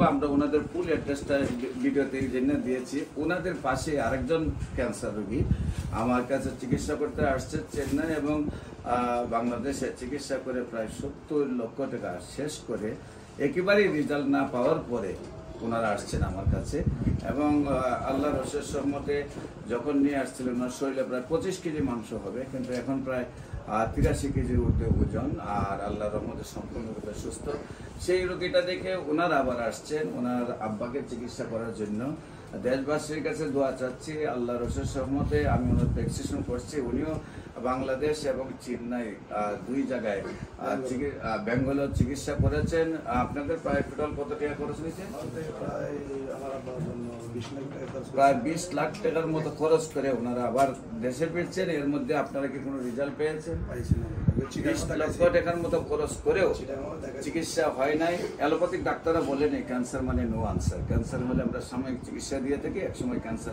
আমরা ওনাদের ফুল অ্যাড্রেসটা ভিডিওতে জেনে দিয়েছি। ওনাদের পাশে আরেকজন ক্যান্সার রোগী আমার কাছে চিকিৎসা করতে আসছে চেন্নাই এবং বাংলাদেশে চিকিৎসা করে প্রায় 70 লক্ষ টাকা শেষ করে একেবারেই রেজাল্ট না পাওয়ার পরে ওনারা আসছেন আমার কাছে এবং আল্লাহর অশেষ রহমতে যখন নিয়ে আসছিলেন ওনার শরীরে প্রায় 25 কেজি মাংস হবে, কিন্তু এখন প্রায় 83 কেজির ঊর্ধ্বে ওজন, আর আল্লাহর রহমতে সম্পূর্ণরূপে সুস্থ। সেই রোগীটা দেখে ওনারা আবার আসছেন ওনার আব্বাকে চিকিৎসা করার জন্য। দেশবাসীর কাছে দোয়া চাচ্ছি, আল্লাহর অশেষ রহমতে আমি ওনার প্রেসক্রিপশন করছি। উনিও বাংলাদেশ এবং চেন্নাই দুই জায়গায় বেঙ্গলেও চিকিৎসা করেছেন। আপনাদের প্রায় টোটাল কত টাকা খরচ হয়েছে? প্রায় 20 লাখ টাকার মতো খরচ করে ওনারা আবার দেশে ফিরছেন। এর মধ্যে আপনারা কি কোনো রেজাল্ট পেয়েছেন? 20 লক্ষ টাকার মতো খরচ করেও চিকিৎসা হয় নাই। অ্যালোপ্যাথিক ডাক্তাররা বলেন ক্যান্সার মানে নো আনসার, ক্যান্সার হলে আমরা সাময়িক চিকিৎসা দিয়ে থাকি, একসময় ক্যান্সার